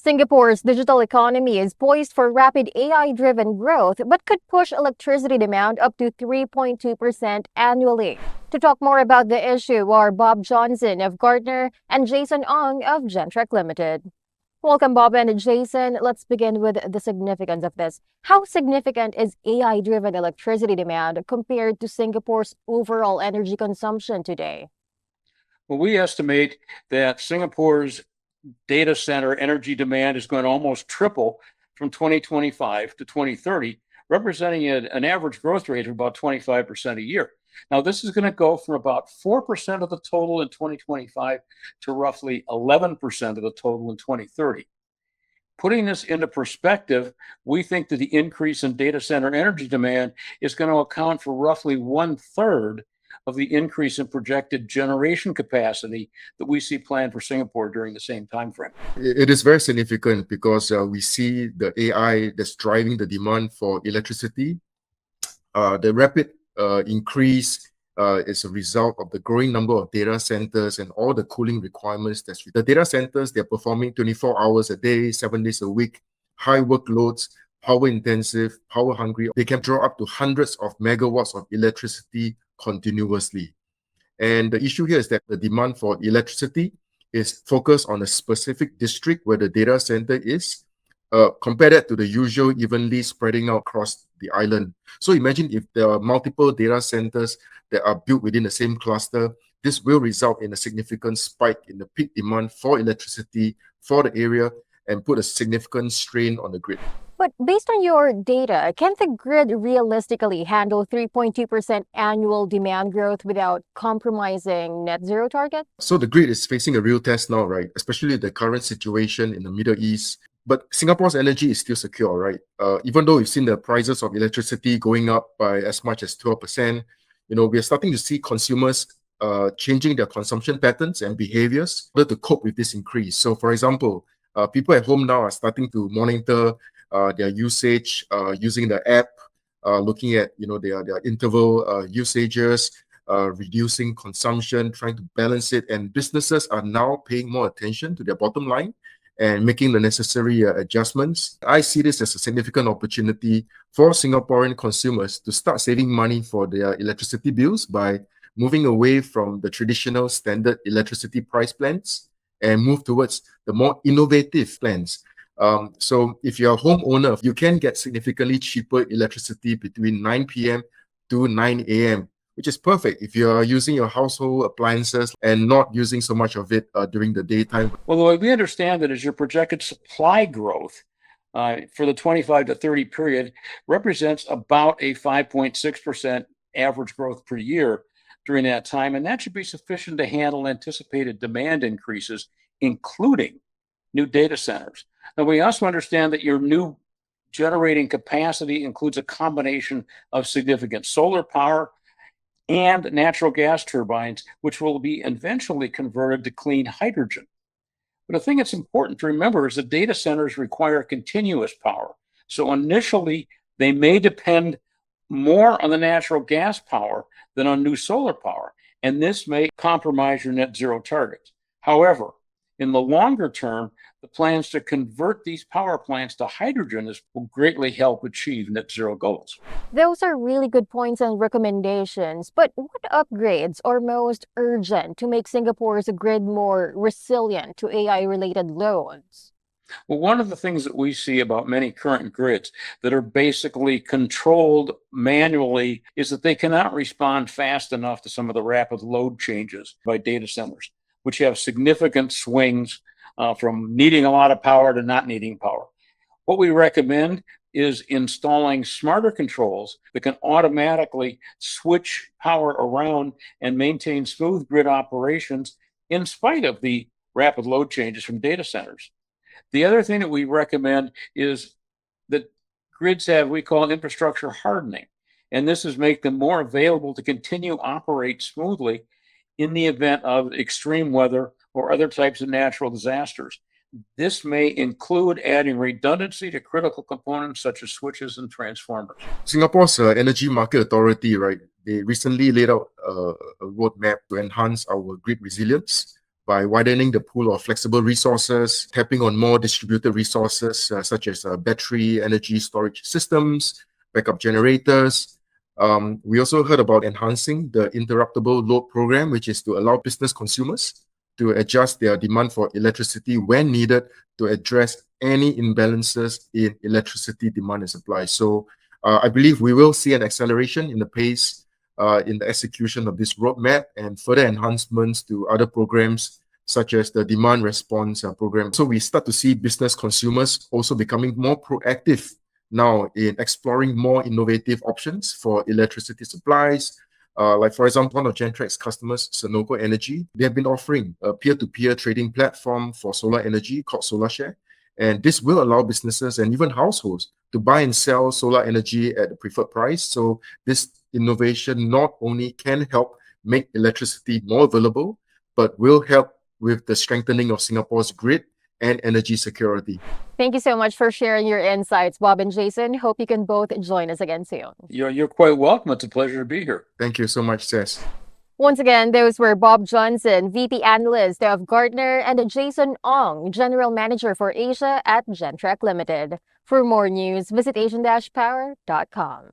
Singapore's digital economy is poised for rapid AI-driven growth, but could push electricity demand up to 3.2% annually. To talk more about the issue are Bob Johnson of Gartner and Jason Ong of Gentrack Ltd. Welcome, Bob and Jason. Let's begin with the significance of this. How significant is AI-driven electricity demand compared to Singapore's overall energy consumption today? Well, we estimate that Singapore's data center energy demand is going to almost triple from 2025 to 2030, representing an average growth rate of about 25% a year. Now, this is going to go from about 4% of the total in 2025 to roughly 11% of the total in 2030. Putting this into perspective, we think that the increase in data center energy demand is going to account for roughly 1/3 of the increase in projected generation capacity that we see planned for Singapore during the same time frame. It is very significant because we see the AI that's driving the demand for electricity. The rapid increase is a result of the growing number of data centers and all the cooling requirements. The data centers, they're performing 24 hours a day, 7 days a week, high workloads, power intensive, power hungry. They can draw up to hundreds of megawatts of electricity continuously. And the issue here is that the demand for electricity is focused on a specific district where the data center is, compared that to the usual evenly spreading out across the island. So imagine if there are multiple data centers that are built within the same cluster, this will result in a significant spike in the peak demand for electricity for the area and put a significant strain on the grid. But based on your data, can the grid realistically handle 3.2% annual demand growth without compromising net zero target? So the grid is facing a real test now, right? Especially the current situation in the Middle East. But Singapore's energy is still secure, right? Even though we've seen the prices of electricity going up by as much as 12%, we are starting to see consumers changing their consumption patterns and behaviors in order to cope with this increase. So for example, people at home now are starting to monitor their usage using the app, looking at their interval usages, reducing consumption, trying to balance it, and businesses are now paying more attention to their bottom line and making the necessary adjustments. I see this as a significant opportunity for Singaporean consumers to start saving money for their electricity bills by moving away from the traditional standard electricity price plans and move towards the more innovative plans. So if you're a homeowner, you can get significantly cheaper electricity between 9 p.m. to 9 a.m., which is perfect if you're using your household appliances and not using so much of it during the daytime. Well, the way we understand it is your projected supply growth for the 25 to 30 period represents about a 5.6% average growth per year during that time, and that should be sufficient to handle anticipated demand increases, including new data centers. Now, we also understand that your new generating capacity includes a combination of significant solar power and natural gas turbines, which will be eventually converted to clean hydrogen. But the thing that's important to remember is that data centers require continuous power. So initially, they may depend more on the natural gas power than on new solar power, and this may compromise your net zero targets. However, in the longer term, the plans to convert these power plants to hydrogen will greatly help achieve net zero goals. Those are really good points and recommendations, but what upgrades are most urgent to make Singapore's grid more resilient to AI-related loads? Well, one of the things that we see about many current grids that are basically controlled manually is that they cannot respond fast enough to some of the rapid load changes by data centers, which have significant swings from needing a lot of power to not needing power. What we recommend is installing smarter controls that can automatically switch power around and maintain smooth grid operations in spite of the rapid load changes from data centers. The other thing that we recommend is that grids have, we call infrastructure hardening, and this is make them more available to continue operate smoothly in the event of extreme weather or other types of natural disasters. This may include adding redundancy to critical components such as switches and transformers. Singapore's Energy Market Authority, right, they recently laid out a roadmap to enhance our grid resilience. by widening the pool of flexible resources, tapping on more distributed resources such as battery energy storage systems, backup generators. We also heard about enhancing the interruptible load program, which is to allow business consumers to adjust their demand for electricity when needed to address any imbalances in electricity demand and supply. So I believe we will see an acceleration in the pace in the execution of this roadmap and further enhancements to other programs such as the demand response program. So we start to see business consumers also becoming more proactive now in exploring more innovative options for electricity supplies. Like for example, one of Gentrack's customers, Senoko Energy, they have been offering a peer-to-peer trading platform for solar energy called SolarShare. And this will allow businesses and even households to buy and sell solar energy at the preferred price. So this innovation not only can help make electricity more available, but will help with the strengthening of Singapore's grid and energy security. Thank you so much for sharing your insights, Bob and Jason. Hope you can both join us again soon. You're quite welcome. It's a pleasure to be here. Thank you so much, Cess. Once again, those were Bob Johnson, VP Analyst of Gartner, and Jason Ong, General Manager for Asia at Gentrack Ltd. For more news, visit asian-power.com.